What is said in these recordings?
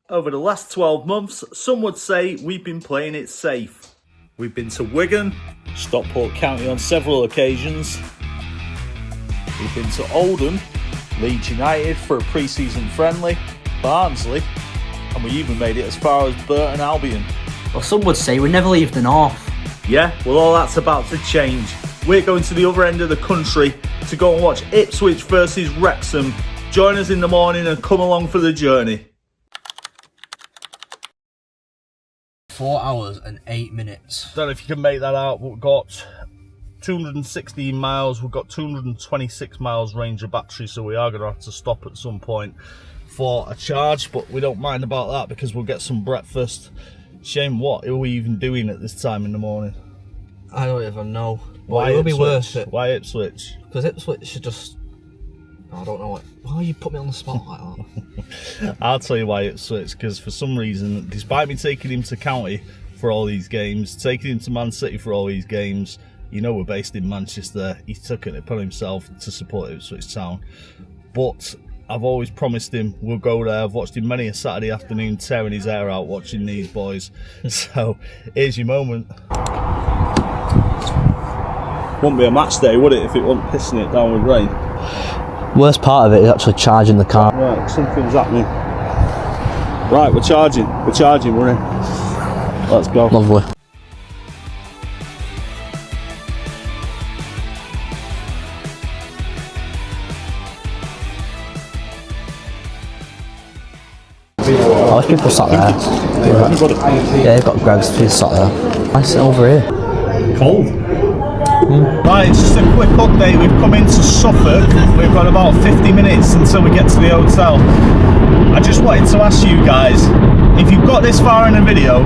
Over the last 12 months, some would say we've been playing it safe. We've been to Wigan, Stockport County on several occasions. We've been to Oldham, Leeds United for a pre-season friendly, Barnsley, and we even made it as far as Burton Albion. Well, some would say we never leave the north. Yeah, well, all that's about to change. We're going to the other end of the country to go and watch IPSWICH versus Wrexham. Join us in the morning and come along for the journey. 4 hours and 8 minutes. Don't know if you can make that out. We've got 216 miles. We've got 226 miles range of battery, so we are going to have to stop at some point for a charge, but we don't mind about that because we'll get some breakfast. Shame, what are we even doing at this time in the morning? I don't even know. Why it will be worth it. Why Ipswich? Because Ipswich should just... I don't know what... Why you put me on the spot like that? I'll tell you why Ipswich, because for some reason, despite me taking him to county for all these games, taking him to Man City for all these games, you know we're based in Manchester, he took it upon himself to support Ipswich Town. But I've always promised him we'll go there. I've watched him many a Saturday afternoon tearing his hair out watching these boys. So here's your moment. Wouldn't be a match day, would it, if it wasn't pissing it down with rain? Worst part of it is actually charging the car. Right, something's happening. Right, we're charging, we're in. Let's go. Lovely. Oh, there's people sat there. Yeah, they've got Greg's people sat there. I sit over here. Cold. Right, it's just a quick update. We've come into Suffolk. We've got about 50 minutes until we get to the hotel. I just wanted to ask you guys, if you've got this far in the video,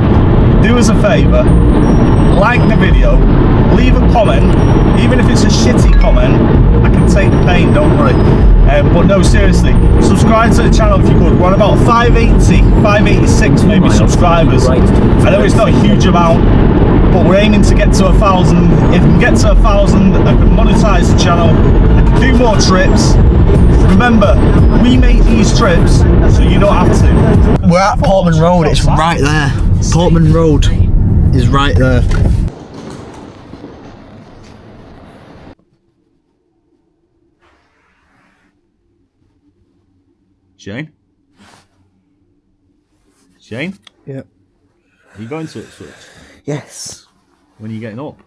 do us a favour, like the video, leave a comment, even if it's a shitty comment, I can take the pain, don't worry. But no, seriously, subscribe to the channel if you could. We're on about 580, 586 maybe subscribers. I know it's not a huge amount, but we're aiming to get to 1,000. If we can get to 1,000, I can monetize the channel, I can do more trips. Remember, we make these trips so you don't have to. We're at Portman Road, it's right there. Portman Road is right there. Shane? Shane? Yeah. Are you going to Ipswich? Yes. When are you getting up?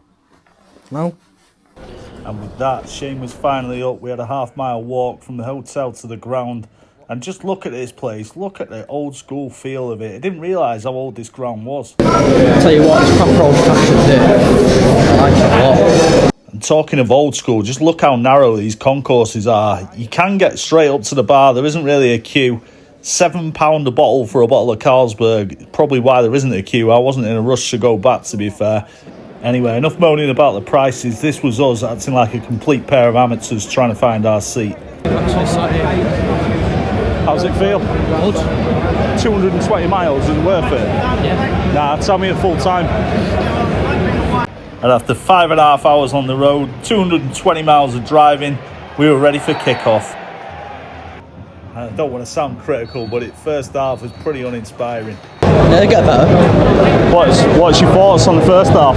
No. And with that, Shane was finally up. We had a half-mile walk from the hotel to the ground. And just look at this place. Look at the old school feel of it. I didn't realise how old this ground was. I'll tell you what, it's proper old fashioned day. I like it a lot. And talking of old school, just look how narrow these concourses are. You can get straight up to the bar. There isn't really a queue. £7 a bottle for a bottle of Carlsberg. Probably why there isn't a queue. I wasn't in a rush to go back, to be fair. Anyway, enough moaning about the prices. This was us acting like a complete pair of amateurs trying to find our seat. How's it feel? Good. 220 miles, is it worth it? Yeah. Nah, tell me at full time. And after 5.5 hours on the road, 220 miles of driving, we were ready for kick-off. I don't want to sound critical, but it first half was pretty uninspiring. Yeah, they get better. What's your thoughts on the first half?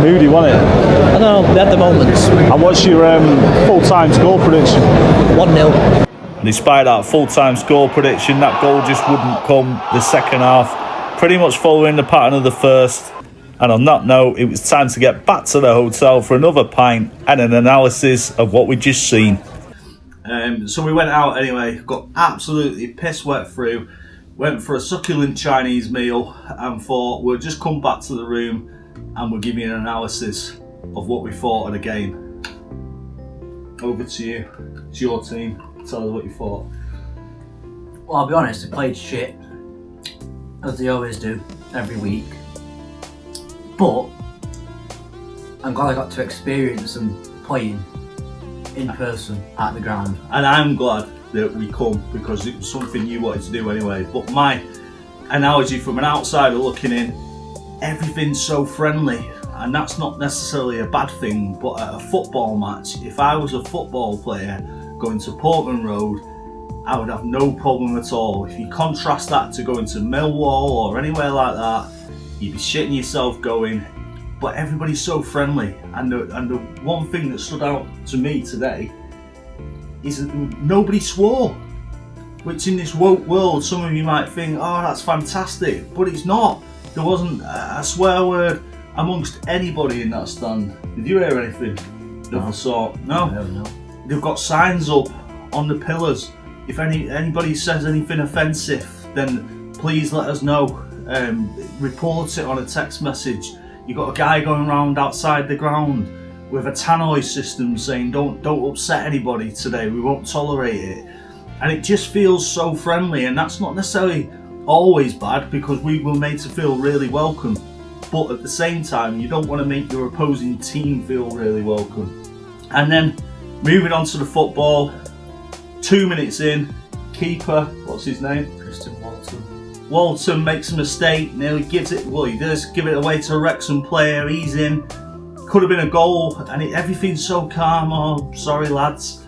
Moody, wasn't it? I know, they had the moments. And what's your full-time score prediction? 1-0. Despite that full-time score prediction, that goal just wouldn't come the second half. Pretty much following the pattern of the first. And on that note, it was time to get back to the hotel for another pint and an analysis of what we'd just seen. So we went out anyway, got absolutely piss wet through, went for a succulent Chinese meal and thought we'll just come back to the room and we'll give you an analysis of what we thought of the game. Over to you, it's your team, tell us what you thought. Well, I'll be honest, they played shit, as they always do, every week. But I'm glad I got to experience them playing in person at the ground. And I'm glad that we come because it was something you wanted to do anyway. But my analogy from an outsider looking in, everything's so friendly, and that's not necessarily a bad thing. But at a football match, if I was a football player going to Portman Road, I would have no problem at all. If you contrast that to going to Millwall or anywhere like that, you'd be shitting yourself going. But everybody's so friendly, and the one thing that stood out to me today is that nobody swore. Which in this woke world, some of you might think, oh, that's fantastic, but it's not. There wasn't a swear word amongst anybody in that stand. Did you hear anything of the sort? No. No. They've got signs up on the pillars. If anybody says anything offensive, then please let us know. Report it on a text message. You got a guy going around outside the ground with a tannoy system saying, don't upset anybody today. We won't tolerate it. And it just feels so friendly, and that's not necessarily always bad because we were made to feel really welcome. But at the same time, you don't want to make your opposing team feel really welcome. And then moving on to the football, 2 minutes in, keeper, what's his name? Christian Walton makes a mistake, nearly gives it, well, he does give it away to a Wrexham player, he's in. Could have been a goal, and everything's so calm. Oh, sorry lads,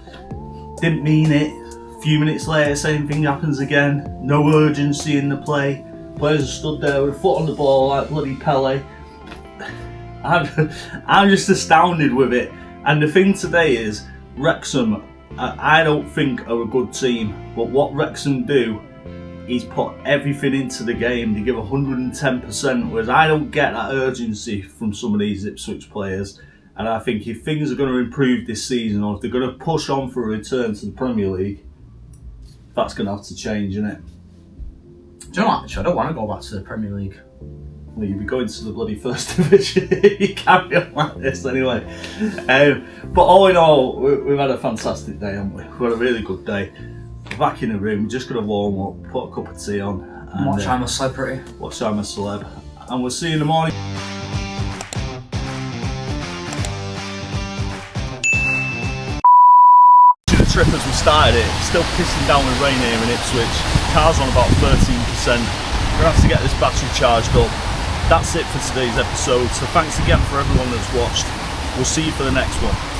didn't mean it. A few minutes later, same thing happens again. No urgency in the play. Players are stood there with a foot on the ball like bloody Pele. I'm just astounded with it. And the thing today is, Wrexham, I don't think are a good team, but what Wrexham do is put everything into the game. They give 110%, whereas I don't get that urgency from some of these Ipswich players. And I think if things are going to improve this season, or if they're going to push on for a return to the Premier League, that's going to have to change, isn't it? Do you know what, actually, I don't want to go back to the Premier League. Well, you'll be going to the bloody first division if you carry on like this anyway. But all in all, we've had a fantastic day, haven't we? We've had a really good day. We're back in the room, we're just going to warm up, put a cup of tea on. And Watch I'm a Celebrity. Watch I'm a Celeb. And we'll see you in the morning. The trip as we started it, still pissing down with rain here in Ipswich. Car's on about 13%. We're going to have to get this battery charged up. That's it for today's episode, so thanks again for everyone that's watched. We'll see you for the next one.